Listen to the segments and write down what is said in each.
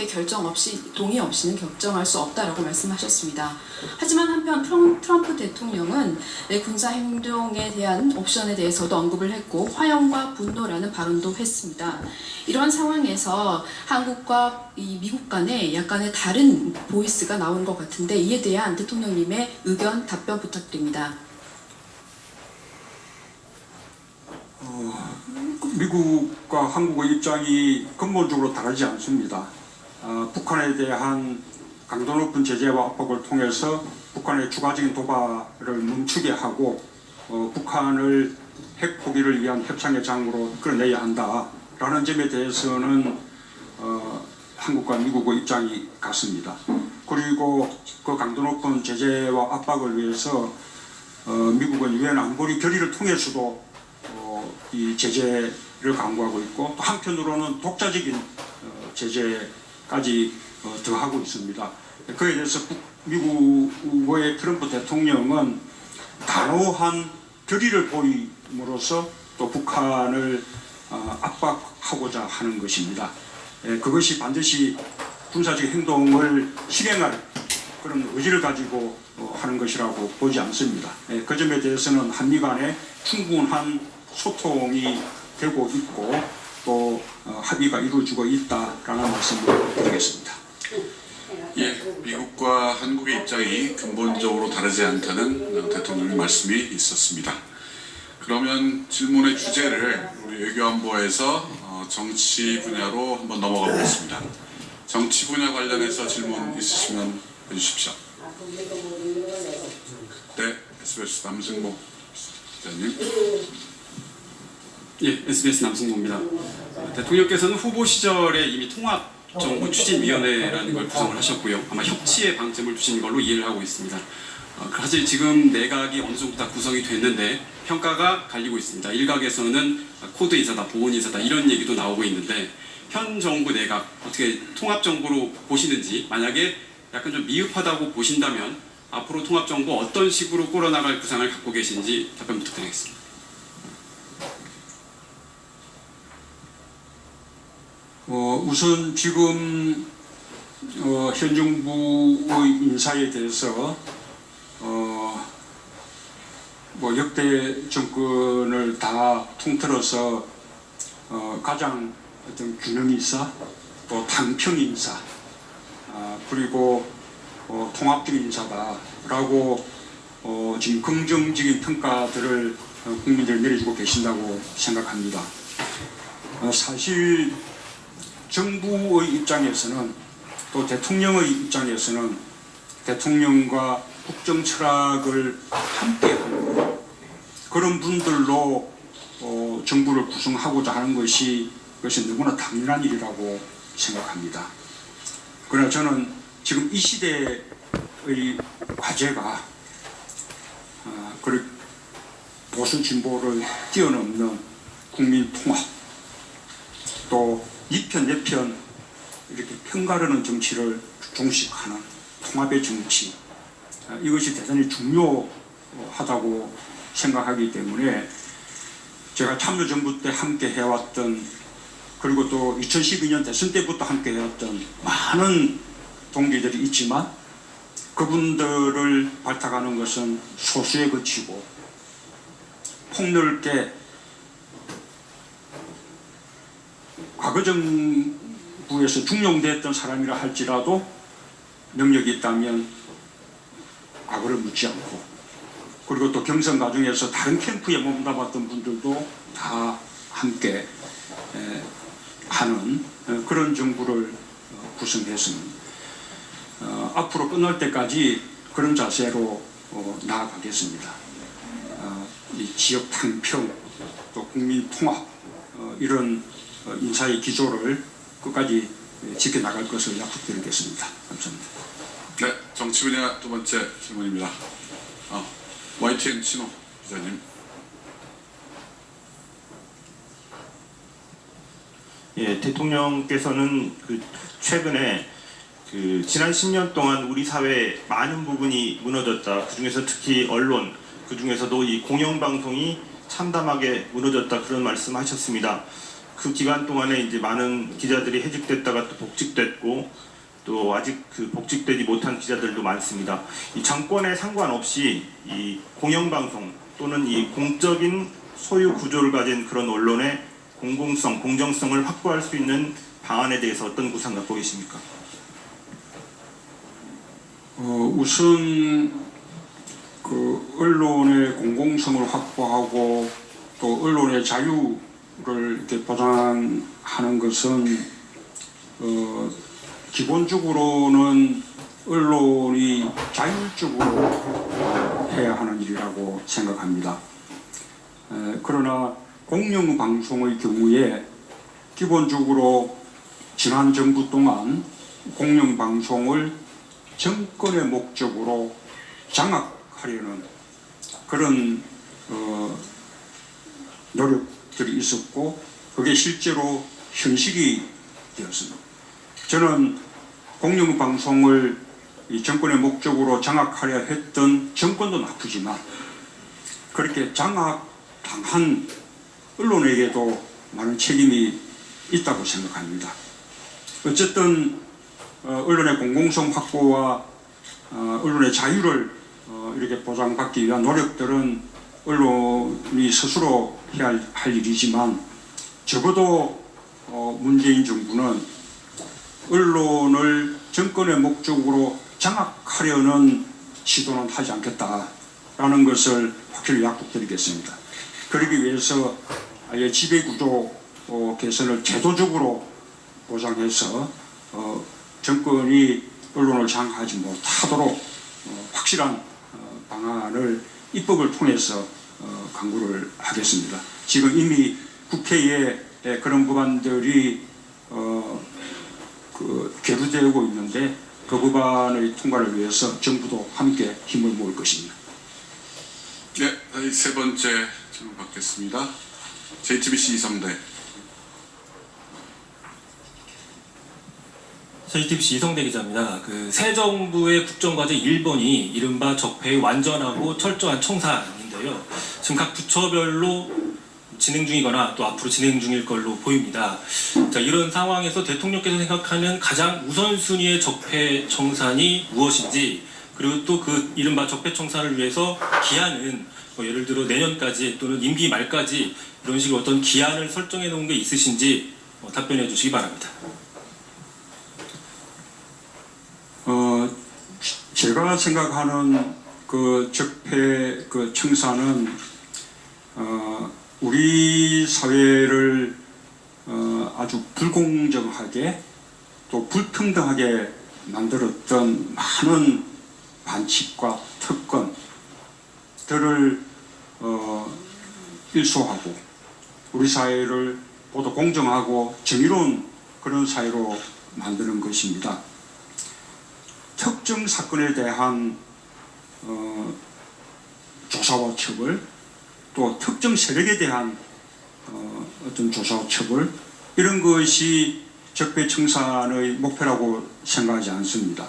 결정 없이 동의 없이는 결정할 수 없다라고 말씀하셨습니다. 하지만 한편 트럼프 대통령은 군사 행동에 대한 옵션에 대해서도 언급을 했고 화형과 분노라는 발언도 했습니다. 이러한 상황에서 한국과 미국 간에 약간의 다른 보이스가 나오는 것 같은데 이에 대한 대통령님의 의견 답변 부탁드립니다. 미국과 한국의 입장이 근본적으로 다르지 않습니다. 북한에 대한 강도 높은 제재와 압박을 통해서 북한의 추가적인 도발을 멈추게 하고 북한을 핵 포기를 위한 협상의 장으로 끌어내야 한다라는 점에 대해서는 한국과 미국의 입장이 같습니다. 그리고 그 강도 높은 제재와 압박을 위해서 미국은 유엔 안보리 결의를 통해서도 이 제재를 강구하고 있고 또 한편으로는 독자적인 제재까지 더하고 있습니다. 그에 대해서 미국의 트럼프 대통령은 단호한 결의를 보임으로써 또 북한을 압박하고자 하는 것입니다. 그것이 반드시 군사적 행동을 실행할 그런 의지를 가지고 하는 것이라고 보지 않습니다. 그 점에 대해서는 한미 간에 충분한 소통이 되고 있고 또 합의가 이루어지고 있다라는 말씀을 드리겠습니다. 예, 미국과 한국의 입장이 근본적으로 다르지 않다는 대통령의 말씀이 있었습니다. 그러면 질문의 주제를 우리 외교안보에서 정치 분야로 한번 넘어가 보겠습니다. 정치 분야 관련해서 질문 있으시면 해주십시오. 네, SBS 남승모 기자님. 예, SBS 남승모입니다. 대통령께서는 후보 시절에 이미 통합정부 추진위원회라는 걸 구성을 하셨고요. 아마 협치에 방점을 두신 걸로 이해를 하고 있습니다. 사실 지금 내각이 어느 정도 다 구성이 됐는데 평가가 갈리고 있습니다. 일각에서는 코드 인사다, 보훈 인사다 이런 얘기도 나오고 있는데 현 정부 내각 어떻게 통합정부로 보시는지 만약에 약간 좀 미흡하다고 보신다면 앞으로 통합정부 어떤 식으로 꾸려나갈 구상을 갖고 계신지 답변 부탁드리겠습니다. 우선 지금 현 정부의 인사에 대해서 역대 정권을 다 통틀어서 가장 어떤 균형 인사, 또 당평 인사, 그리고 통합적인 인사다라고 지금 긍정적인 평가들을 국민들이 내려주고 계신다고 생각합니다. 사실 정부의 입장에서는 또 대통령의 입장에서는 대통령과 국정 철학을 함께하는 그런 분들로 정부를 구성하고자 하는 것이 너무나 당연한 일이라고 생각합니다. 그러나 저는 지금 이 시대의 과제가 보수 진보를 뛰어넘는 국민 통합 또 이편 내편 이렇게 편가르는 정치를 종식하는 통합의 정치 이것이 대단히 중요하다고 생각하기 때문에 제가 참여정부 때 함께 해왔던 그리고 또 2012년 대선 때부터 함께 해왔던 많은 동기들이 있지만 그분들을 발탁하는 것은 소수에 그치고 폭넓게 과거 정부에서 중용됐던 사람이라 할지라도 능력이 있다면 과거를 묻지 않고 그리고 또 경선 과정에서 다른 캠프에 몸담았던 분들도 다 함께 하는 그런 정부를 구성했습니다. 앞으로 끝날 때까지 그런 자세로 나아가겠습니다. 이 지역 당평 또 국민 통합 이런 인사의 기조를 끝까지 지켜나갈 것을 약속드리겠습니다. 감사합니다. 네, 정치 분야 두 번째 질문입니다. YTN 신호 기자님. 예, 대통령께서는 최근에 지난 10년 동안 우리 사회 많은 부분이 무너졌다. 그중에서 특히 언론, 그중에서도 이 공영방송이 참담하게 무너졌다. 그런 말씀하셨습니다. 그 기간 동안에 이제 많은 기자들이 해직됐다가 또 복직됐고 또 아직 그 복직되지 못한 기자들도 많습니다. 이 정권에 상관없이 이 공영방송 또는 이 공적인 소유 구조를 가진 그런 언론의 공공성, 공정성을 확보할 수 있는 방안에 대해서 어떤 구상 갖고 계십니까? 우선 그 언론의 공공성을 확보하고 또 언론의 자유를 이렇게 보장하는 것은 기본적으로는 언론이 자율적으로 해야 하는 일이라고 생각합니다. 그러나 공영방송의 경우에 기본적으로 지난 정부 동안 공영방송을 정권의 목적으로 장악하려는 그런 노력들이 있었고 그게 실제로 현실이 되었습니다. 저는 공영방송을 이 정권의 목적으로 장악하려 했던 정권도 나쁘지만 그렇게 장악당한 언론에게도 많은 책임이 있다고 생각합니다. 어쨌든 언론의 공공성 확보와 언론의 자유를 이렇게 보장받기 위한 노력들은 언론이 스스로 해야 할 일이지만 적어도 문재인 정부는 언론을 정권의 목적으로 장악하려는 시도는 하지 않겠다라는 것을 확실히 약속드리겠습니다. 그러기 위해서 아예 지배구조 개선을 제도적으로 보장해서 정권이 언론을 장악하지 못하도록 확실한 방안을 입법을 통해서 강구를 하겠습니다. 지금 이미 국회에 그런 법안들이 계류되고 있는데 그 법안의 통과를 위해서 정부도 함께 힘을 모을 것입니다. 네, 세 번째 질문 받겠습니다. JTBC 이성대. JTBC 이성대 기자입니다. 그 새 정부의 국정과제 1번이 이른바 적폐의 완전하고 철저한 청산인데요. 지금 각 부처별로 진행 중이거나 또 앞으로 진행 중일 걸로 보입니다. 자, 이런 상황에서 대통령께서 생각하는 가장 우선순위의 적폐 청산이 무엇인지, 그리고 또 그 이른바 적폐 청산을 위해서 기한은 예를 들어 내년까지 또는 임기 말까지 이런 식으로 어떤 기한을 설정해 놓은 게 있으신지 답변해 주시기 바랍니다. 제가 생각하는 그 적폐 그 청산은 우리 사회를 아주 불공정하게 또 불평등하게 만들었던 많은 반칙과 특권들을 일소하고 우리 사회를 모두 공정하고 정의로운 그런 사회로 만드는 것입니다. 특정 사건에 대한 조사와 처벌, 또 특정 세력에 대한 어떤 조사와 처벌, 이런 것이 적폐청산의 목표라고 생각하지 않습니다.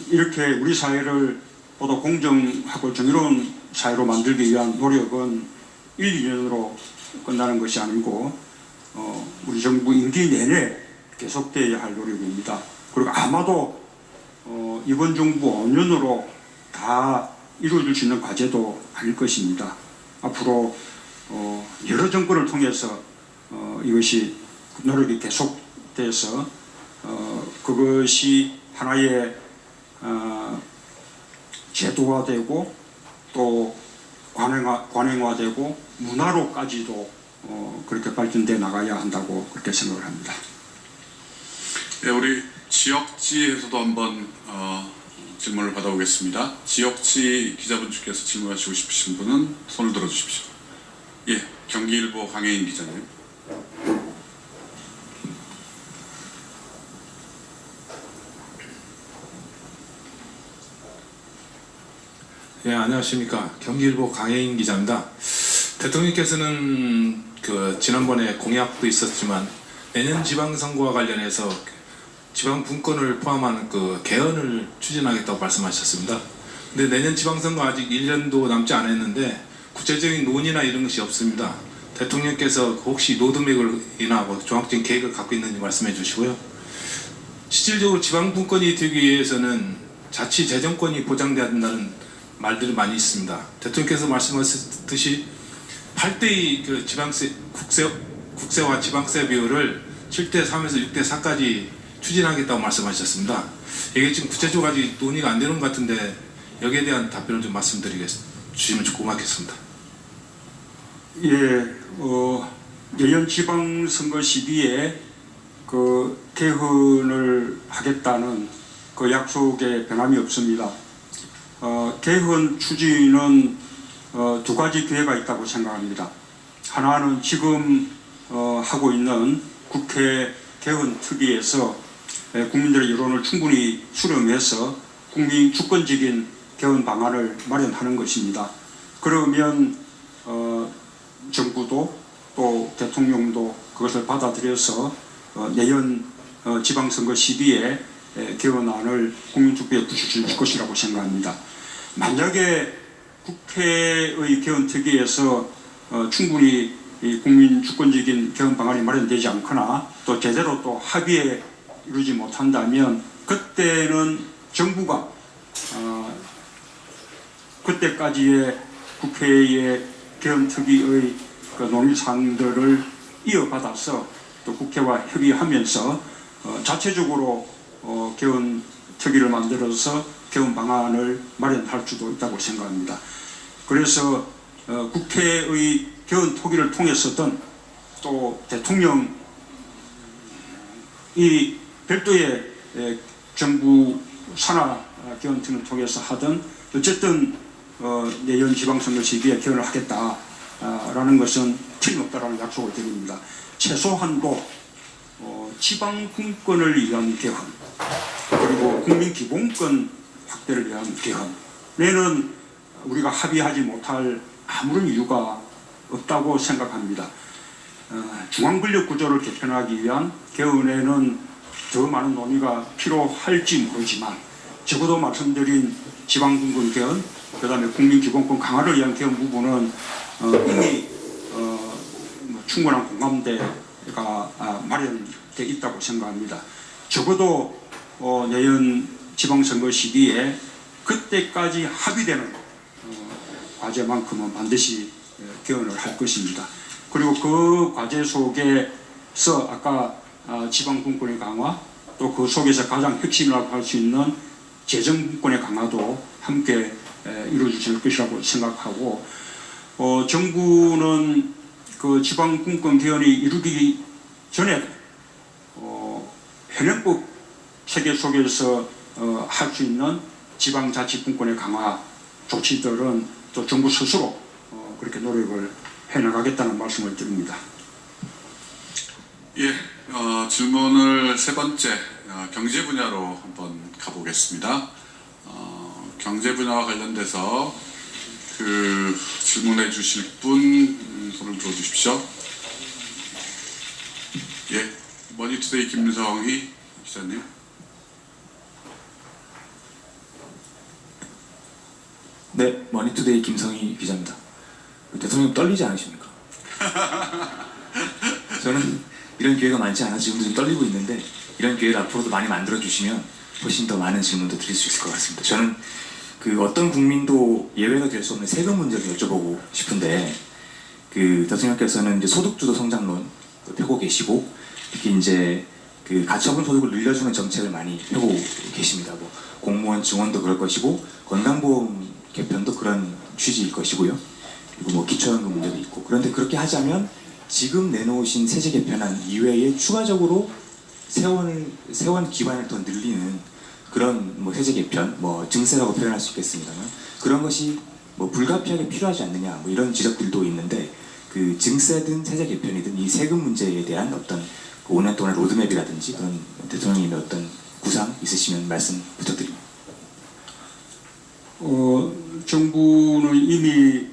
이렇게 우리 사회를 보다 공정하고 정의로운 사회로 만들기 위한 노력은 1, 2년으로 끝나는 것이 아니고 우리 정부 임기 내내 계속되어야 할 노력입니다. 그리고 아마도 이번 정부 5년으로 다 이루어질 수 있는 과제도 아닐 것입니다. 앞으로 여러 정권을 통해서 이것이 노력이 계속돼서 그것이 하나의 제도화되고 또 관행화되고 문화로까지도 그렇게 발전돼 나가야 한다고 그렇게 생각을 합니다. 네, 우리 지역지에서도 한번 질문을 받아보겠습니다. 지역지 기자분께서 질문하시고 싶으신 분은 손을 들어주십시오. 예, 경기일보 강혜인 기자님. 네, 안녕하십니까. 경기일보 강혜인 기자입니다. 대통령께서는 지난번에 공약도 있었지만 내년 지방선거와 관련해서 지방 분권을 포함한 개헌을 추진하겠다고 말씀하셨습니다. 근데 내년 지방선거 아직 1년도 남지 않았는데 구체적인 논의나 이런 것이 없습니다. 대통령께서 혹시 로드맵이나 뭐 종합적인 계획을 갖고 있는지 말씀해 주시고요. 실질적으로 지방분권이 되기 위해서는 자치재정권이 보장돼야 된다는 말들이 많이 있습니다. 대통령께서 말씀하셨듯이 8대2 그 국세와 지방세 비율을 7대3에서 6대4까지 추진하겠다고 말씀하셨습니다. 이게 지금 구체적으로 아직 논의가 안 되는 것 같은데 여기에 대한 답변을 좀 주시면 고맙겠습니다. 예, 내년 지방선거 시기에 그 개헌을 하겠다는 그 약속에 변함이 없습니다. 개헌 추진은 두 가지 기회가 있다고 생각합니다. 하나는 지금 하고 있는 국회 개헌 특위에서 국민들의 여론을 충분히 수렴해서 국민 주권적인 개헌 방안을 마련하는 것입니다. 그러면 정부도 또 대통령도 그것을 받아들여서 내년 지방선거 시기에 개헌안을 국민투표에 부추길 것이라고 생각합니다. 만약에 국회의 개헌특위에서 충분히 이 국민 주권적인 개헌 방안이 마련되지 않거나 또 제대로 또 합의에 이루지 못한다면 그때는 정부가 그때까지의 국회의 개헌특위의 그 논의사항들을 이어받아서 또 국회와 협의하면서 자체적으로 개헌특위를 만들어서 개헌 방안을 마련할 수도 있다고 생각합니다. 그래서 국회의 개헌 토기를 통해서든 또 대통령이 별도의 정부 산하 개헌특위를 통해서 하든 어쨌든 내년 지방선거 시기에 개헌을 하겠다라는 것은 틀림없다라는 약속을 드립니다. 최소한도 지방분권을 위한 개헌 그리고 국민기본권 확대를 위한 개헌에는 우리가 합의하지 못할 아무런 이유가 없다고 생각합니다. 중앙권력 구조를 개편하기 위한 개헌에는 더 많은 논의가 필요할지 모르지만 적어도 말씀드린 지방분권 개헌, 그 다음에 국민기본권 강화를 위한 개헌 부분은 이미 충분한 공감대가 마련되어 있다고 생각합니다. 적어도 내년 지방선거 시기에 그때까지 합의되는 과제만큼은 반드시 개헌을 할 것입니다. 그리고 그 과제 속에서 아까 지방분권의 강화 또 그 속에서 가장 핵심이라고 할 수 있는 재정분권의 강화도 함께 이루어질 것이라고 생각하고 정부는 그 지방분권 개헌이 이루기 전에 현행법 체계 속에서 할 수 있는 지방자치분권의 강화 조치들은 또 정부 스스로 그렇게 노력을 해나가겠다는 말씀을 드립니다. 예, 질문을 세 번째 경제 분야로 한번 가보겠습니다. 경제 분야와 관련돼서 그 질문해 주실 분 손을 들어 주십시오. 예, 머니투데이 김성희 기자님. 네, 머니투데이 김성희 기자입니다. 대통령 떨리지 않으십니까? 저는 이런 기회가 많지 않아 지금도 좀 떨리고 있는데 이런 기회를 앞으로도 많이 만들어 주시면 훨씬 더 많은 질문도 드릴 수 있을 것 같습니다. 저는 그 어떤 국민도 예외가 될 수 없는 세금 문제를 여쭤보고 싶은데 그 대통령께서는 이제 소득주도 성장론 펴고 계시고 특히 이제 그 가처분 소득을 늘려주는 정책을 많이 펴고 계십니다. 뭐 공무원 증원도 그럴 것이고 건강보험 개편도 그런 취지일 것이고요. 그리고 뭐 기초연금 문제도 있고 그런데 그렇게 하자면 지금 내놓으신 세제 개편안 이외에 추가적으로 세원 기반을 더 늘리는 그런 뭐 세제 개편, 뭐 증세라고 표현할 수 있겠습니다만 그런 것이 뭐 불가피하게 필요하지 않느냐 뭐 이런 지적들도 있는데 그 증세든 세제 개편이든 이 세금 문제에 대한 어떤 5년 동안의 로드맵이라든지 그런 대통령님의 어떤 구상 있으시면 말씀 부탁드립니다. 정부는 이미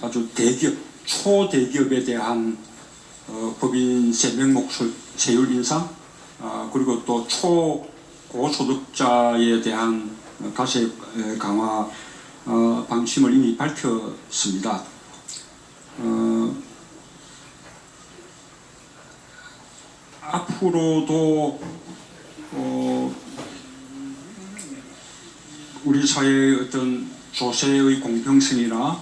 아주 대기업, 초대기업에 대한 법인세 명목 세율 인상 그리고 또 초고소득자에 대한 과세 강화 방침을 이미 밝혔습니다. 앞으로도 우리 사회의 어떤 조세의 공평성이나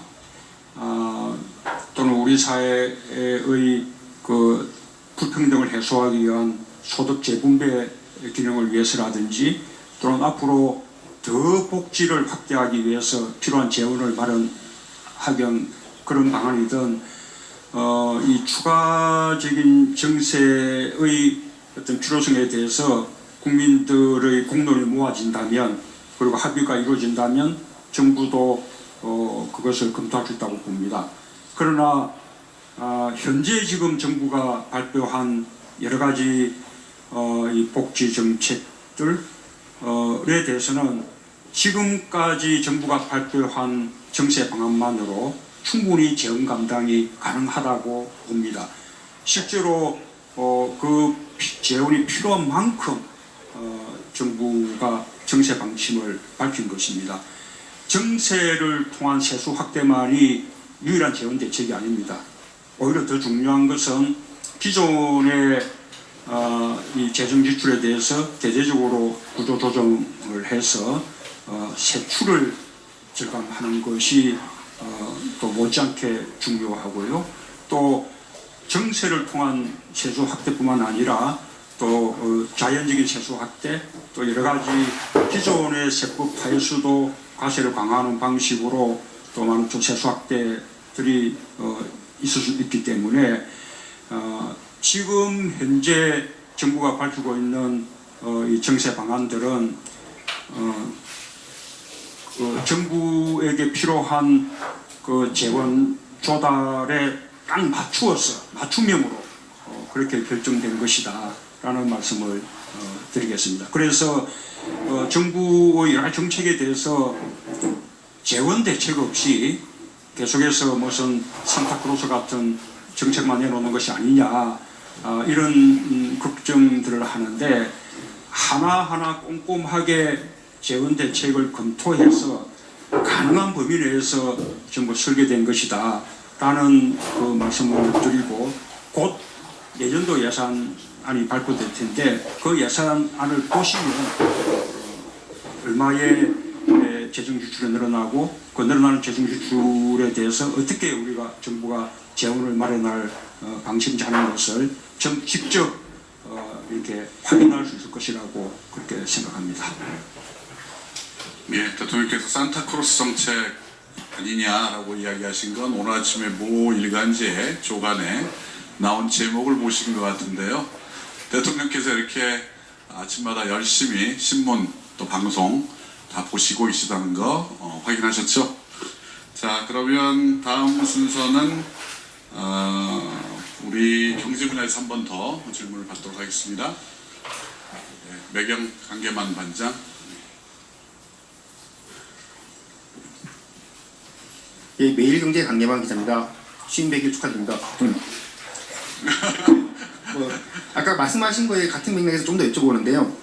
또는 우리 사회의 그 불평등을 해소하기 위한 소득 재분배 기능을 위해서라든지 또는 앞으로 더 복지를 확대하기 위해서 필요한 재원을 마련하기 위한 그런 방안이든 이 추가적인 정세의 어떤 필요성에 대해서 국민들의 공론이 모아진다면 그리고 합의가 이루어진다면 정부도 그것을 검토할 수 있다고 봅니다. 그러나 현재 지금 정부가 발표한 여러 가지 이 복지 정책들에 대해서는 지금까지 정부가 발표한 정세 방안만으로 충분히 재원 감당이 가능하다고 봅니다. 실제로 그 재원이 필요한 만큼 정부가 정세 방침을 밝힌 것입니다. 정세를 통한 세수 확대만이 유일한 재원 대책이 아닙니다. 오히려 더 중요한 것은 기존의 이 재정 지출에 대해서 대대적으로 구조 조정을 해서 세출을 절감하는 것이 또 못지않게 중요하고요. 또 정세를 통한 세수 확대뿐만 아니라 또 자연적인 세수 확대, 또 여러 가지 기존의 세법 하에서도 과세를 강화하는 방식으로 또 많은 좀 세수 확대들이 있을 수 있기 때문에 지금 현재 정부가 밝히고 있는 이 정세 방안들은 그 정부에게 필요한 그 재원 조달에 딱 맞추어서 맞춤형으로 그렇게 결정된 것이다라는 말씀을 드리겠습니다. 그래서 정부의 여러 정책에 대해서 재원 대책 없이 계속해서 무슨 산타크로스 같은 정책만 내놓는 것이 아니냐 이런 걱정들을 하는데 하나하나 꼼꼼하게 재원 대책을 검토해서 가능한 범위 내에서 전부 설계된 것이다 라는 그 말씀을 드리고 곧 내년도 예산안이 발표될 텐데 그 예산안을 보시면 얼마의 재정 지출이 늘어나고 그 늘어나는 재정 지출에 대해서 어떻게 우리가 정부가 재원을 마련할 방침인지 하는 것을 직접 이렇게 확인할 수 있을 것이라고 그렇게 생각합니다. 예, 대통령께서 산타크로스 정책 아니냐라고 이야기하신 건 오늘 아침에 모 일간지에 조간에 나온 제목을 보신 것 같은데요. 대통령께서 이렇게 아침마다 열심히 신문 또 방송 다 보시고 계시다는 거 확인하셨죠? 자, 그러면 다음 순서는 우리 경제분야에서 한 번 더 질문을 받도록 하겠습니다. 네, 매경 강계만 반장. 예, 매일경제 강예방 기자입니다. 5100일 축하드립니다. 아까 말씀하신 거에 같은 맥락에서 좀 더 여쭤보는데요.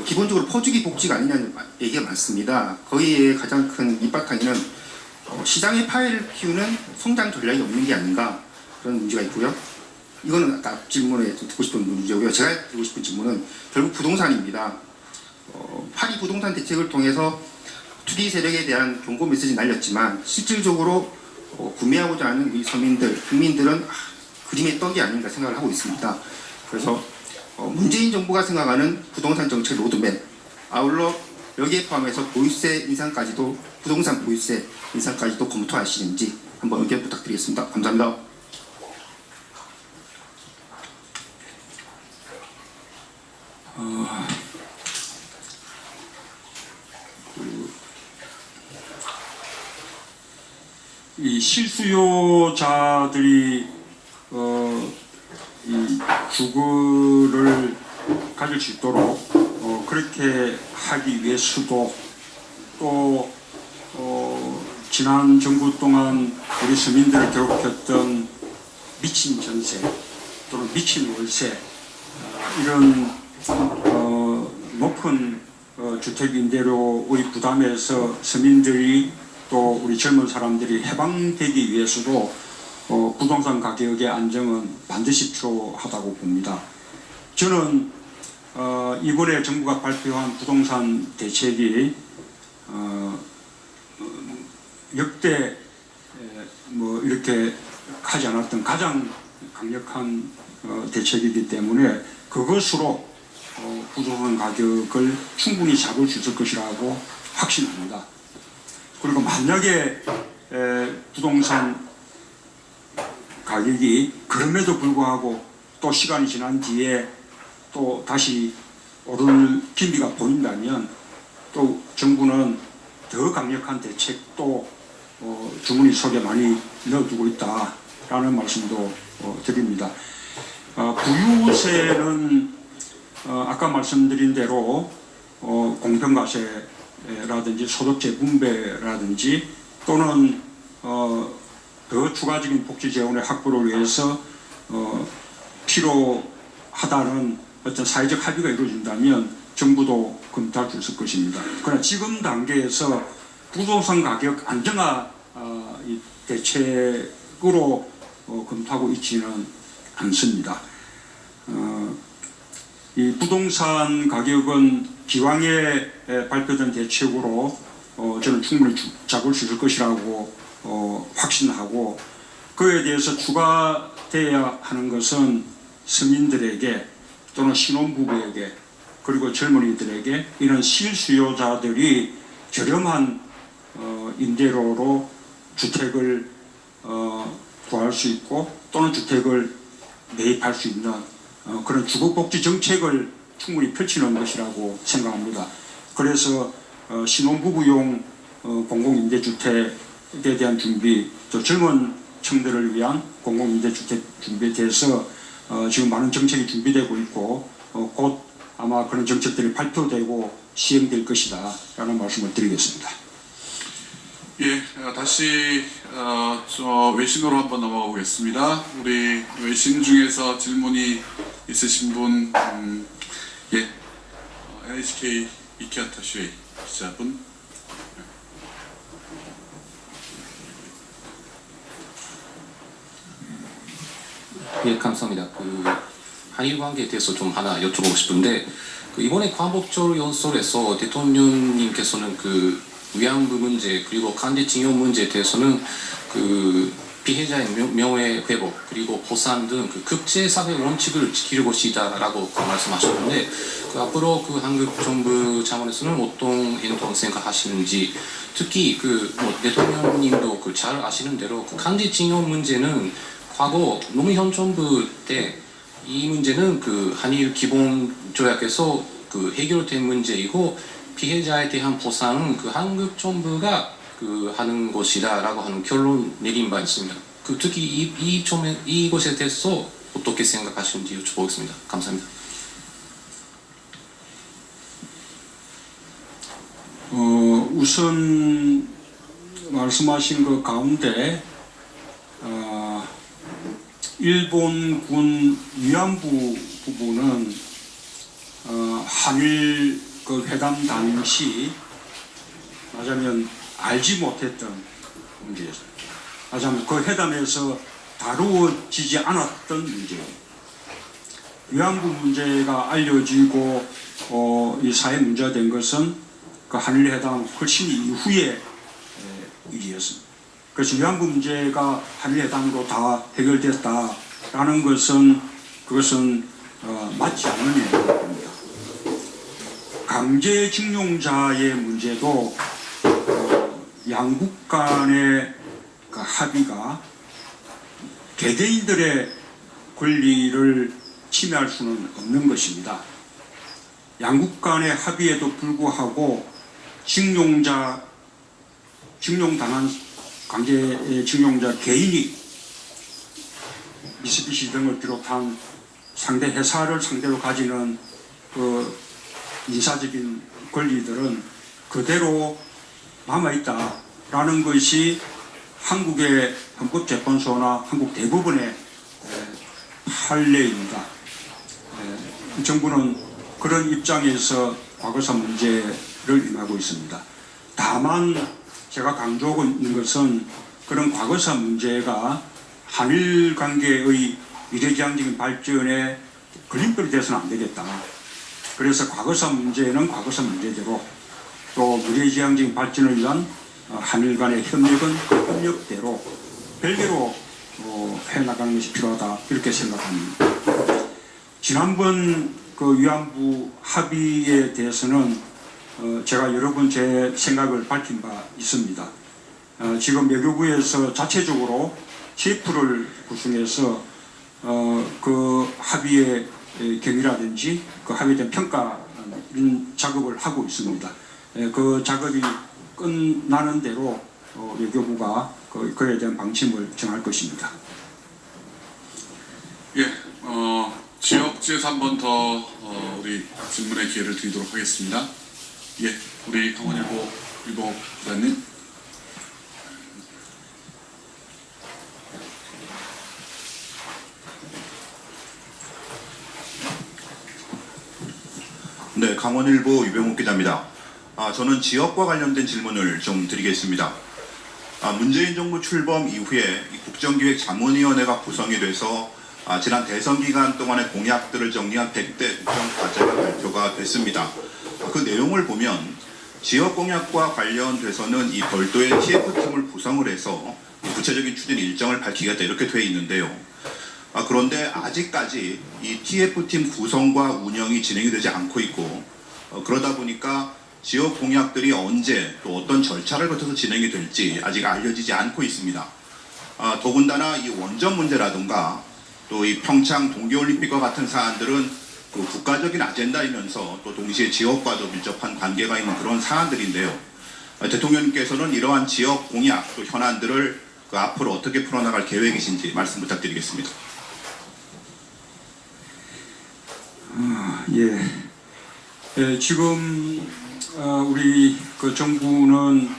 기본적으로 퍼주기 복지가 아니냐는 얘기가 많습니다. 거기에 가장 큰 밑바탕에는 시장의 파이를 키우는 성장 전략이 없는 게 아닌가 그런 문제가 있고요. 이거는 아까 질문에 듣고 싶은 문제고요. 제가 드리고 싶은 질문은 결국 부동산입니다. 파리 부동산 대책을 통해서 투기 세력에 대한 경고 메시지 날렸지만 실질적으로 구매하고자 하는 우리 서민들, 국민들은 그림의 떡이 아닌가 생각을 하고 있습니다. 그래서 문재인 정부가 생각하는 부동산 정책 로드맵, 아울러 여기에 포함해서 보유세 인상까지도 부동산 보유세 인상까지도 검토하시는지 한번 의견 부탁드리겠습니다. 감사합니다. 이 실수요자들이 이 주거를 가질 수 있도록 그렇게 하기 위해서도 또 지난 정부 동안 우리 서민들을 괴롭혔던 미친 전세 또는 미친 월세 이런 높은 주택 임대료의 부담에서 서민들이 또 우리 젊은 사람들이 해방되기 위해서도 부동산 가격의 안정은 반드시 필요하다고 봅니다. 저는 이번에 정부가 발표한 부동산 대책이 역대 뭐 이렇게 하지 않았던 가장 강력한 대책이기 때문에 그것으로 부동산 가격을 충분히 잡을 수 있을 것이라고 확신합니다. 그리고 만약에 부동산 가격이 그럼에도 불구하고 또 시간이 지난 뒤에 또 다시 오를 기미가 보인다면 또 정부는 더 강력한 대책도 주머니 속에 많이 넣어두고 있다라는 말씀도 드립니다. 부유세는 아까 말씀드린 대로 공평과세라든지 소득 재분배라든지 또는 더 추가적인 복지 재원의 확보를 위해서 필요하다는 어떤 사회적 합의가 이루어진다면 정부도 검토할 수 있을 것입니다. 그러나 지금 단계에서 부동산 가격 안정화 대책으로 검토하고 있지는 않습니다. 이 부동산 가격은 기왕에 발표된 대책으로 저는 충분히 잡을 수 있을 것이라고 확신하고 그에 대해서 추가되어야 하는 것은 서민들에게 또는 신혼부부에게 그리고 젊은이들에게 이런 실수요자들이 저렴한 임대료로 주택을 구할 수 있고 또는 주택을 매입할 수 있는 그런 주거복지 정책을 충분히 펼치는 것이라고 생각합니다. 그래서 신혼부부용 공공임대주택에 대한 준비, 또 젊은 층들을 위한 공공임대주택 준비에 대해서 지금 많은 정책이 준비되고 있고 곧 아마 그런 정책들이 발표되고 시행될 것이다 라는 말씀을 드리겠습니다. 예, 다시 외신으로 한번 넘어가 보겠습니다. 우리 외신 중에서 질문이 있으신 분, 예, NHK 이키아타 슈에이 기자분. 예, 감사합니다. 한일 관계에 대해서 좀 하나 여쭤보고 싶은데, 이번에 광복절 연설에서 대통령님께서는 위안부 문제 그리고 강제징용 문제에 대해서는 피해자의 명예 회복 그리고 보상 등 국제사회 원칙을 지킬 것이다라고 말씀하셨는데 앞으로 한국 정부 차원에서는 어떤 행동 생각하시는지 특히 대통령님도 잘 아시는 대로 강제징용 문제는 과거 노무현 정부 때 이 문제는 한일 기본 조약에서 해결된 문제이고 피해자에 대한 보상은 한국 정부가 하는 것이다라고 하는 결론 내린 바 있습니다. 특히 이것에 대해서 어떻게 생각하시는지 여쭤보겠습니다. 감사합니다. 우선 말씀하신 것 가운데 일본군 위안부 부분은 한일 회담 당시 말하자면 알지 못했던 문제였어요. 말하자면 그 회담에서 다루어지지 않았던 문제예요. 위안부 문제가 알려지고 이 사회 문제가 된 것은 한일 회담 훨씬 이후의 일이었습니다. 그래서 위안부 문제가 한일 회담으로 다 해결됐다라는 것은 그것은 맞지 않는 얘기입니다. 강제징용자의 문제도 양국 간의 합의가 개개인들의 권리를 침해할 수는 없는 것입니다. 양국 간의 합의에도 불구하고 징용당한 강제징용자 개인이 미쓰비시 등을 비롯한 상대 회사를 상대로 가지는 인사적인 권리들은 그대로 남아있다라는 것이 한국의 헌법재판소나 한국 대법원의 판례입니다. 정부는 그런 입장에서 과거사 문제를 임하고 있습니다. 다만 제가 강조하고 있는 것은 그런 과거사 문제가 한일 관계의 미래지향적인 발전에 걸림돌이 돼서는 안 되겠다. 그래서 과거사 문제는 과거사 문제대로 또 미래지향적인 발전을 위한 한일 간의 협력은 협력대로 별개로 해나가는 것이 필요하다 이렇게 생각합니다. 지난번 그 위안부 합의에 대해서는 제가 여러 번 제 생각을 밝힌 바 있습니다. 지금 외교부에서 자체적으로 TF를 구성해서 그 합의의 경위라든지 그 합의에 대한 평가 이런 작업을 하고 있습니다. 그 작업이 끝나는 대로 외교부가 그에 대한 방침을 정할 것입니다. 예, 지역지에서 한 번 더 우리 질문의 기회를 드리도록 하겠습니다. 예, 우리 강원일보 일보 기자님. 네, 강원일보 유병욱 기자입니다. 저는 지역과 관련된 질문을 좀 드리겠습니다. 문재인 정부 출범 이후에 이 국정기획자문위원회가 구성이 돼서 지난 대선 기간 동안의 공약들을 정리한 100대 국정과제가 발표가 됐습니다. 그 내용을 보면 지역 공약과 관련돼서는 이 별도의 TF팀을 구성을 해서 구체적인 추진 일정을 밝히겠다 이렇게 돼 있는데요. 그런데 아직까지 이 TF팀 구성과 운영이 진행이 되지 않고 있고 그러다 보니까 지역 공약들이 언제 또 어떤 절차를 거쳐서 진행이 될지 아직 알려지지 않고 있습니다. 더군다나 이 원전 문제라든가 또 이 평창 동계올림픽과 같은 사안들은 그 국가적인 아젠다이면서 또 동시에 지역과도 밀접한 관계가 있는 그런 사안들인데요. 대통령님께서는 이러한 지역 공약 또 현안들을 그 앞으로 어떻게 풀어나갈 계획이신지 말씀 부탁드리겠습니다. 지금 우리 그 정부는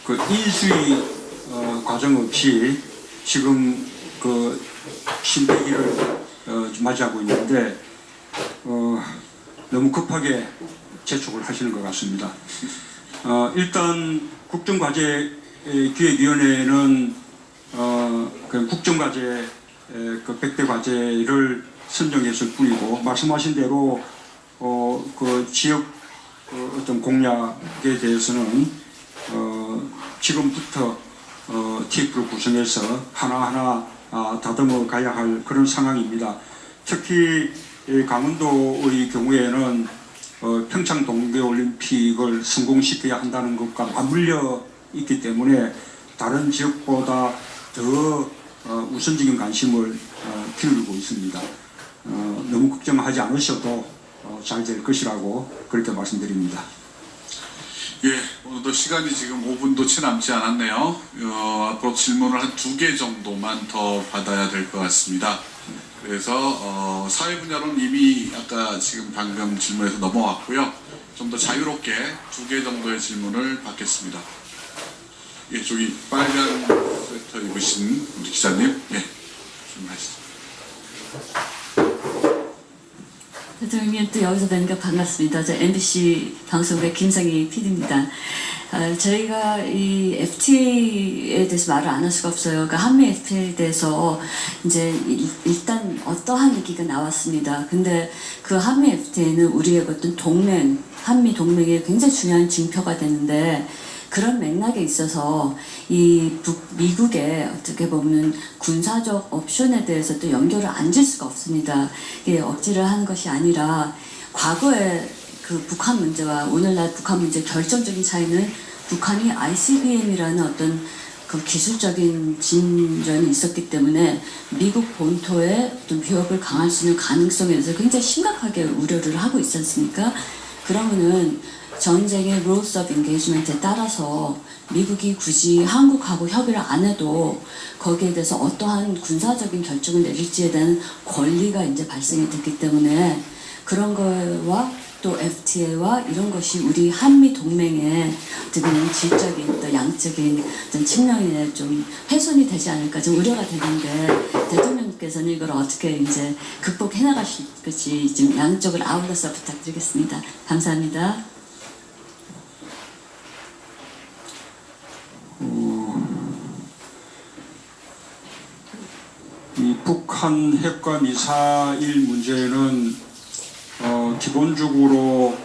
그 인수위 과정 없이 지금 그 신대기를 맞이하고 있는데 너무 급하게 재촉을 하시는 것 같습니다. 일단 국정과제기획위원회는 그 국정과제 그 100대 과제를 선정했을 뿐이고 말씀하신 대로 그 지역 어떤 공약에 대해서는 지금부터 TF를 구성해서 하나하나 다듬어 가야 할 그런 상황입니다. 특히 강원도의 경우에는 평창 동계올림픽을 성공시켜야 한다는 것과 맞물려 있기 때문에 다른 지역보다 더 우선적인 관심을 기울이고 있습니다. 너무 걱정하지 않으셔도 잘 될 것이라고 그렇게 말씀드립니다. 예, 오늘도 시간이 지금 5분도 채 남지 않았네요. 앞으로 질문을 한 2개 정도만 더 받아야 될 것 같습니다. 그래서 사회 분야로는 이미 아까 지금 방금 질문에서 넘어왔고요. 좀 더 자유롭게 2개 정도의 질문을 받겠습니다. 예, 저기 빨간 스웨터 입으신 우리 기자님, 예, 질문하시죠. 대통령님 또 여기서 뵙는 게 반갑습니다. 저 MBC 방송국의 김성희 PD입니다. 저희가 이 FTA에 대해서 말을 안 할 수가 없어요. 그러니까 한미 FTA에 대해서 이제 일단 어떠한 얘기가 나왔습니다. 근데 그 한미 FTA는 우리의 어떤 동맹, 한미 동맹의 굉장히 중요한 징표가 되는데 그런 맥락에 있어서 이 미국의 어떻게 보면 군사적 옵션에 대해서 또 연결을 안 질 수가 없습니다. 이게 억지를 하는 것이 아니라 과거에 그 북한 문제와 오늘날 북한 문제의 결정적인 차이는 북한이 ICBM이라는 어떤 그 기술적인 진전이 있었기 때문에 미국 본토에 어떤 위협을 강할 수 있는 가능성에 대해서 굉장히 심각하게 우려를 하고 있지 않습니까? 그러면은 전쟁의 rules of engagement에 따라서 미국이 굳이 한국하고 협의를 안 해도 거기에 대해서 어떠한 군사적인 결정을 내릴지에 대한 권리가 이제 발생이 됐기 때문에 그런 거와 또 FTA와 이런 것이 우리 한미 동맹의 어떻게 보면 질적인 또 양적인 어떤 측면에 좀 훼손이 되지 않을까 좀 우려가 되는데 대통령께서는 이걸 어떻게 이제 극복해 나가실 것이 좀 양쪽을 아울러서 부탁드리겠습니다. 감사합니다. 북한 핵과 미사일 문제는 기본적으로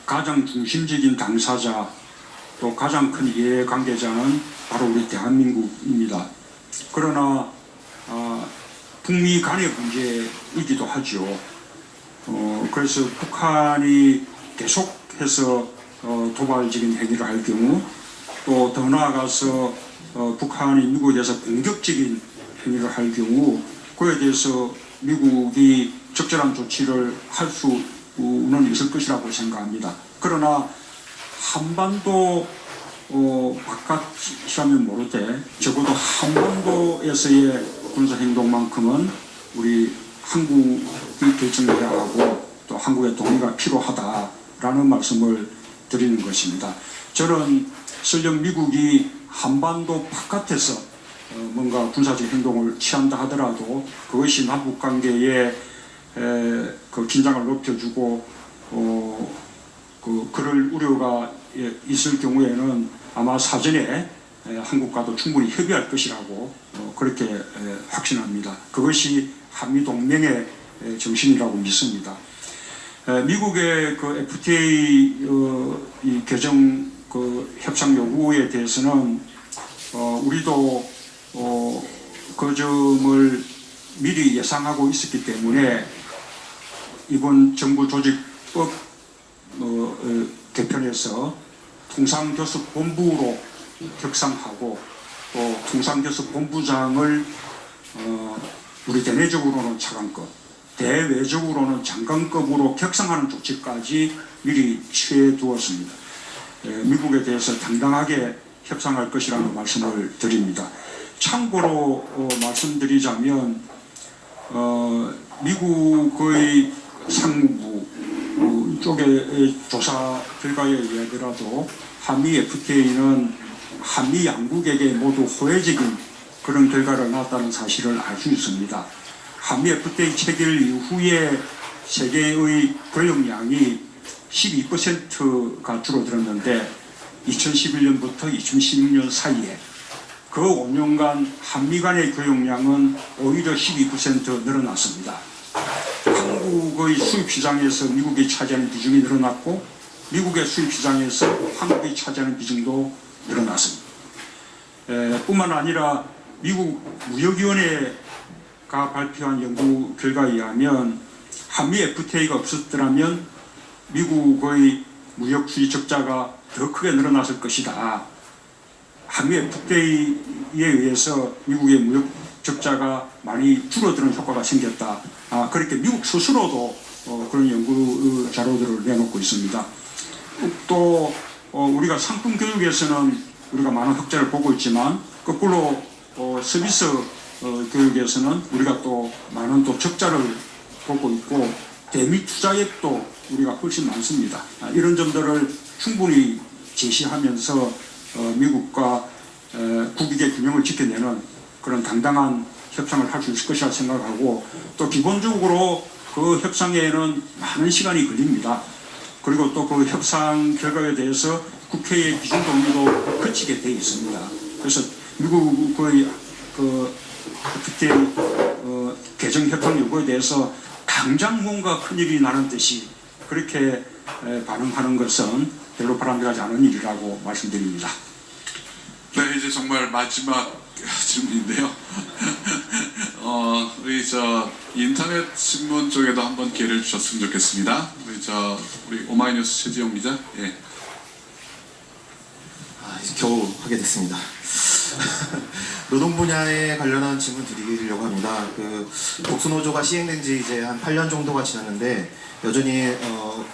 가장 중심적인 당사자 또 가장 큰 이해관계자는 바로 우리 대한민국입니다. 그러나 북미 간의 문제이기도 하죠. 그래서 북한이 계속해서 도발적인 행위를 할 경우 또 더 나아가서 북한이 미국에 대해서 공격적인 행위를 할 경우 그에 대해서 미국이 적절한 조치를 할 수는 있을 것이라고 생각합니다. 그러나 한반도 바깥이라면 모르되 적어도 한반도에서의 군사행동만큼은 우리 한국이 결정해야 하고 또 한국의 동의가 필요하다라는 말씀을 드리는 것입니다. 저는 설령 미국이 한반도 바깥에서 뭔가 군사적 행동을 취한다 하더라도 그것이 남북 관계에 그 긴장을 높여주고 그럴 우려가 있을 경우에는 아마 사전에 한국과도 충분히 협의할 것이라고 그렇게 확신합니다. 그것이 한미 동맹의 정신이라고 믿습니다. 미국의 그 FTA 이 개정 그 협상 요구에 대해서는 우리도 그 점을 미리 예상하고 있었기 때문에 이번 정부 조직법 개편에서 통상교섭본부로 격상하고 또 통상교섭본부장을 우리 대내적으로는 차관급, 대외적으로는 장관급으로 격상하는 조치까지 미리 취해 두었습니다. 미국에 대해서 당당하게 협상할 것이라는 말씀을 드립니다. 참고로 말씀드리자면 미국의 상무부 쪽의 조사 결과에 의하더라도 한미 FTA는 한미 양국에게 모두 호혜적인 그런 결과를 낳았다는 사실을 알 수 있습니다. 한미 FTA 체결 이후에 세계의 교역량이 12%가 줄어들었는데 2011년부터 2016년 사이에 그 5년간 한미 간의 교역량은 오히려 12% 늘어났습니다. 한국의 수입 시장에서 미국이 차지하는 비중이 늘어났고 미국의 수입 시장에서 한국이 차지하는 비중도 늘어났습니다. 뿐만 아니라 미국 무역위원회가 발표한 연구 결과에 의하면 한미 FTA가 없었더라면 미국의 무역 수지 적자가 더 크게 늘어났을 것이다. 한미 FTA에 의해서 미국의 무역 적자가 많이 줄어드는 효과가 생겼다. 그렇게 미국 스스로도 그런 연구 자료들을 내놓고 있습니다. 또 우리가 상품 교육에서는 우리가 많은 흑자를 보고 있지만 거꾸로 서비스 교육에서는 우리가 또 많은 또 적자를 보고 있고 대미 투자액도 우리가 훨씬 많습니다. 이런 점들을 충분히 제시하면서 미국과 국익의 균형을 지켜내는 그런 당당한 협상을 할 수 있을 것이라 생각하고 또 기본적으로 그 협상에는 많은 시간이 걸립니다. 그리고 또 그 협상 결과에 대해서 국회의 기준 동의도 거치게 되어 있습니다. 그래서 미국의 그 FTA 개정 협상 요구에 대해서 당장 뭔가 큰일이 나는 듯이 그렇게 반응하는 것은 별로 바람직하지 않은 일이라고 말씀드립니다. 네, 이제 정말 마지막 질문인데요. 우리 인터넷 신문 쪽에도 한번 기회를 주셨으면 좋겠습니다. 우리 오마이뉴스 최지영 기자. 예. 이제 겨우 하게 됐습니다. 노동 분야에 관련한 질문 드리려고 합니다. 복수노조가 시행된 지 이제 한 8년 정도가 지났는데 여전히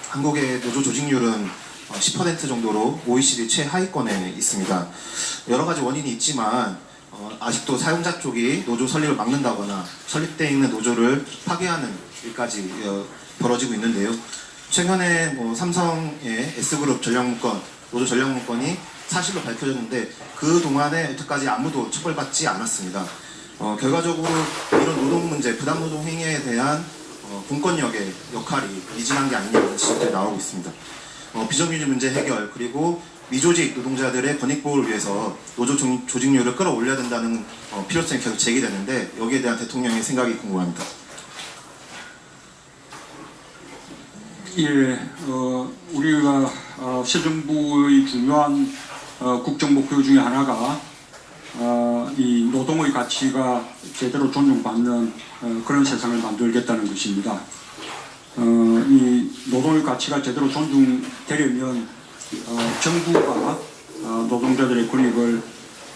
한국의 노조 조직률은 10% 정도로 OECD 최하위권에 있습니다. 여러 가지 원인이 있지만 아직도 사용자 쪽이 노조 설립을 막는다거나 설립되어 있는 노조를 파괴하는 일까지 벌어지고 있는데요. 최근에 삼성의 S그룹 전략문건, 노조 전략문건이 사실로 밝혀졌는데 그 동안에 여태까지 아무도 처벌받지 않았습니다. 결과적으로 이런 노동 문제, 부당 노동 행위에 대한 공권력의 역할이 미진한 게 아니냐는 지적들이 나오고 있습니다. 비정규직 문제 해결, 그리고 미조직 노동자들의 권익 보호를 위해서 노조 조직률을 끌어올려야 된다는 필요성이 계속 제기되는데 여기에 대한 대통령의 생각이 궁금합니다. 예, 우리가 새 정부의 중요한 국정 목표 중에 하나가 이 노동의 가치가 제대로 존중받는 그런 세상을 만들겠다는 것입니다. 이 노동의 가치가 제대로 존중되려면 정부가 노동자들의 권익을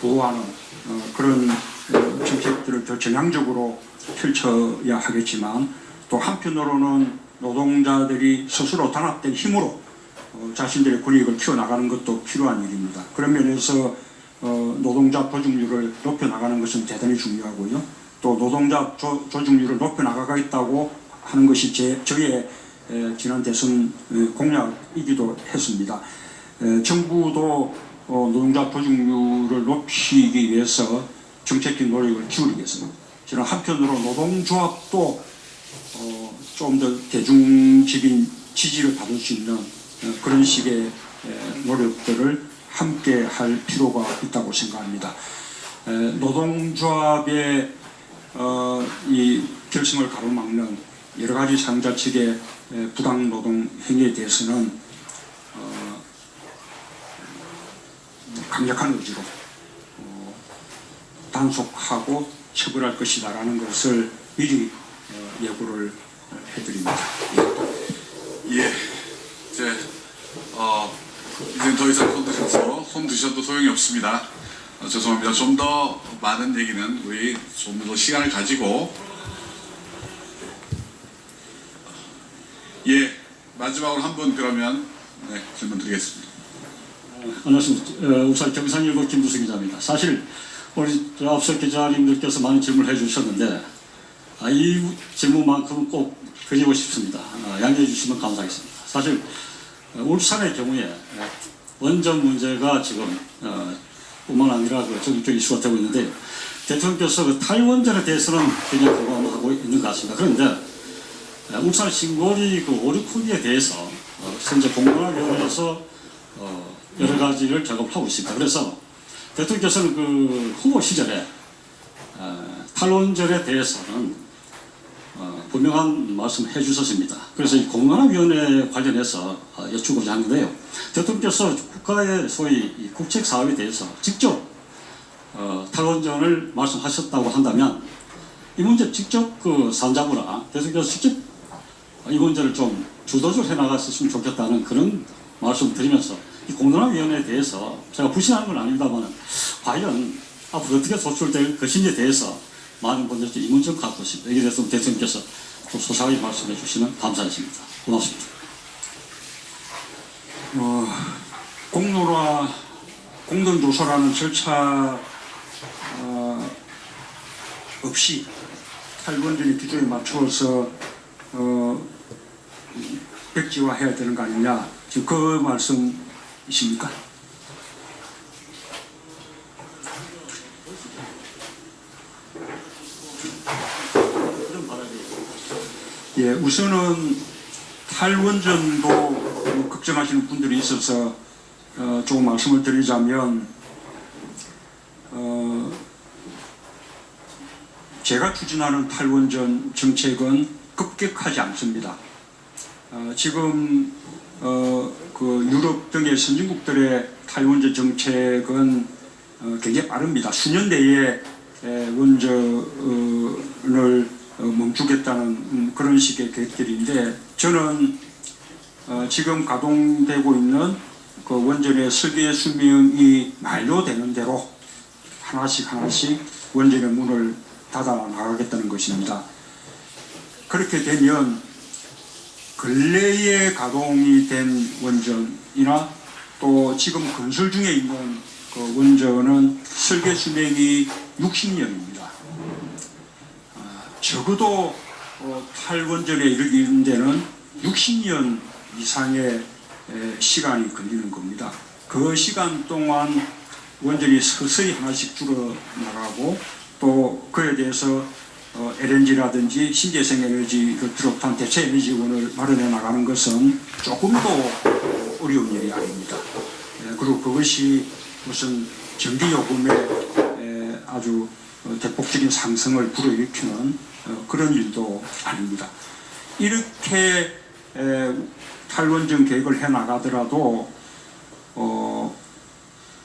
보호하는 그런 정책들을 더 전향적으로 펼쳐야 하겠지만 또 한편으로는 노동자들이 스스로 단합된 힘으로 자신들의 권익을 키워나가는 것도 필요한 일입니다. 그런 면에서 노동자 보직률을 높여나가는 것은 대단히 중요하고요. 또 노동자 조직률을 높여나가겠다고 하는 것이 저의 지난 대선 공약이기도 했습니다. 정부도 노동자 보직률을 높이기 위해서 정책적 노력을 기울이겠습니다. 저는 한편으로 노동조합도 좀 더 대중적인 지지를 받을 수 있는 그런 식의 노력들을 함께 할 필요가 있다고 생각합니다. 노동조합의 이 결성을 가로막는 여러 가지 상자 측의 부당 노동 행위에 대해서는 강력한 의지로 단속하고 처벌할 것이다라는 것을 미리 예고를 해드립니다. 예, 이제 더 이상 손 드셔도 소용이 없습니다. 죄송합니다. 좀 더 많은 얘기는 우리 좀 더 시간을 가지고 예, 마지막으로 한 분 그러면 질문 드리겠습니다. 안녕하십니까. 우선 경상일보 김부수 기자입니다. 사실 우리 앞서 기자님들께서 많은 질문을 해주셨는데 이 질문만큼은 꼭 드리고 싶습니다. 양해해 주시면 감사하겠습니다. 사실 울산의 경우에 원전 문제가 지금 뿐만 아니라 전국적 이슈가 되고 있는데 대통령께서 그 탈원전에 대해서는 굉장히 공감하고 있는 것 같습니다. 그런데 울산 신고리 그 오류코디에 대해서 현재 공론화위원회에서 여러 가지를 작업하고 있습니다. 그래서 대통령께서는 그 후보 시절에 탈원전에 대해서는 분명한 말씀을 해주셨습니다. 그래서 이 공론화위원회 관련해서 여쭈고자 하는데요. 대통령께서 국가의 소위 이 국책 사업에 대해서 직접 탈원전을 말씀하셨다고 한다면 이 문제 직접 그 산자부나 대통령께서 직접 이 문제를 좀 주도적으로 해나갔으면 좋겠다는 그런 말씀을 드리면서 이 공론화위원회에 대해서 제가 불신하는 건 아닙니다만 과연 앞으로 어떻게 소출될 것인지에 대해서 많은 분들이 의문 좀 갖고 있습니다. 여기에 대해서 대통령께서 또 소상하게 말씀해 주시면 감사하겠습니다. 고맙습니다. 공론화, 공동조사라는 절차 없이 탈원전의 기조에 맞추어서 백지화해야 되는 거 아니냐, 지금 그 말씀이십니까? 예, 우선은 탈원전도 걱정하시는 분들이 있어서 조금 말씀을 드리자면 제가 추진하는 탈원전 정책은 급격하지 않습니다. 지금 그 유럽 등의 선진국들의 탈원전 정책은 굉장히 빠릅니다. 수년 내에 원전을 멈추겠다는 그런 식의 계획들인데 저는 지금 가동되고 있는 그 원전의 설계 수명이 만료되는 대로 하나씩 원전의 문을 닫아 나가겠다는 것입니다. 그렇게 되면 근래에 가동이 된 원전이나 또 지금 건설 중에 있는 그 원전은 설계 수명이 60년입니다. 적어도 탈원전에 이르는 데는 60년 이상의 시간이 걸리는 겁니다. 그 시간 동안 원전이 서서히 하나씩 줄어나가고 또 그에 대해서 LNG라든지 신재생 에너지를 비롯한 대체 에너지원을 마련해 나가는 것은 조금도 어려운 일이 아닙니다. 그리고 그것이 무슨 전기요금의 아주 대폭적인 상승을 불러일으키는 그런 일도 아닙니다. 이렇게 탈원전 계획을 해나가더라도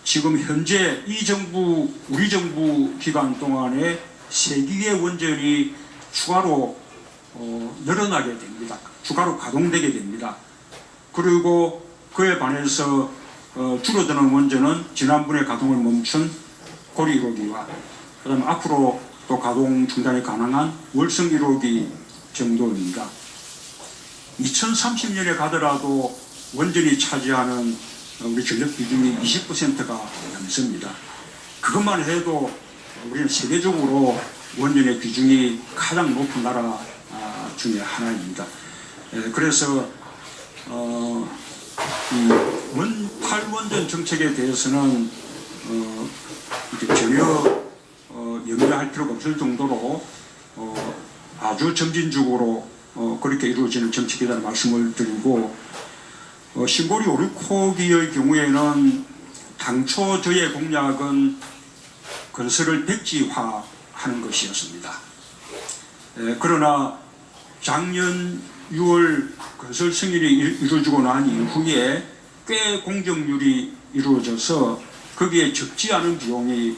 지금 현재 우리 정부 기간 동안에 3기의 원전이 추가로 늘어나게 됩니다. 추가로 가동되게 됩니다. 그리고 그에 반해서 줄어드는 원전은 지난번에 가동을 멈춘 고리 1호기와 그다음 앞으로 또 가동 중단이 가능한 월성 1호기 정도입니다. 2030년에 가더라도 원전이 차지하는 우리 전력 비중이 20%가 넘습니다. 그것만 해도 우리는 세계적으로 원전의 비중이 가장 높은 나라 중에 하나입니다. 그래서 이 탈원전 정책에 대해서는 이제 전혀 염려할 필요가 없을 정도로 아주 점진적으로 그렇게 이루어지는 정책이라는 말씀을 드리고 신고리 5,6호기의 경우에는 당초 저의 공약은 건설을 백지화하는 것이었습니다. 그러나 작년 6월 건설 승인이 이루어지고 난 이후에 꽤 공정률이 이루어져서 거기에 적지 않은 비용이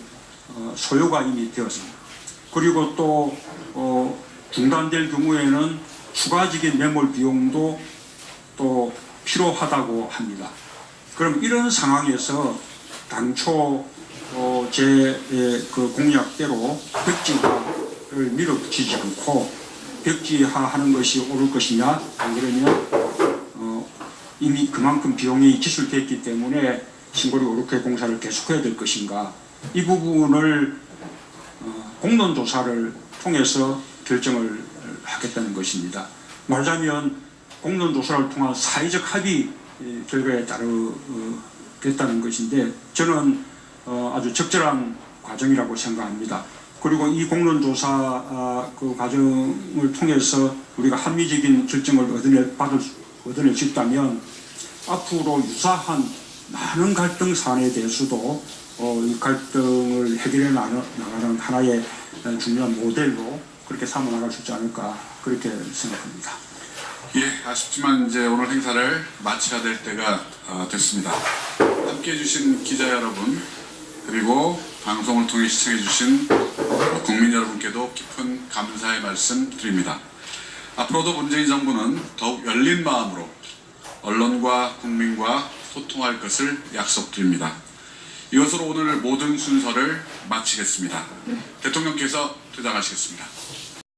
소요가 이미 되었습니다. 그리고 또 중단될 경우에는 추가적인 매몰 비용도 또 필요하다고 합니다. 그럼 이런 상황에서 당초 제 그 공약대로 백지화를 밀어붙이지 않고 백지화하는 것이 옳을 것이냐, 안 그러면 이미 그만큼 비용이 지출됐기 때문에 신고리 5,6회 공사를 계속해야 될 것인가, 이 부분을 공론조사를 통해서 결정을 하겠다는 것입니다. 말하자면 공론조사를 통한 사회적 합의 결과에 따르겠다는 것인데 저는 아주 적절한 과정이라고 생각합니다. 그리고 이 공론조사 그 과정을 통해서 우리가 합리적인 결정을 얻어낼 수 있다면 앞으로 유사한 많은 갈등 사안에 대해서도 이 갈등을 해결해 나가는 하나의 중요한 모델로 그렇게 삼아 나갈 수 있지 않을까, 그렇게 생각합니다. 예, 아쉽지만 이제 오늘 행사를 마쳐야 될 때가 됐습니다. 함께해 주신 기자 여러분, 그리고 방송을 통해 시청해 주신 국민 여러분께도 깊은 감사의 말씀 드립니다. 앞으로도 문재인 정부는 더욱 열린 마음으로 언론과 국민과 소통할 것을 약속드립니다. 이것으로 오늘 모든 순서를 마치겠습니다. 대통령께서 퇴장하시겠습니다.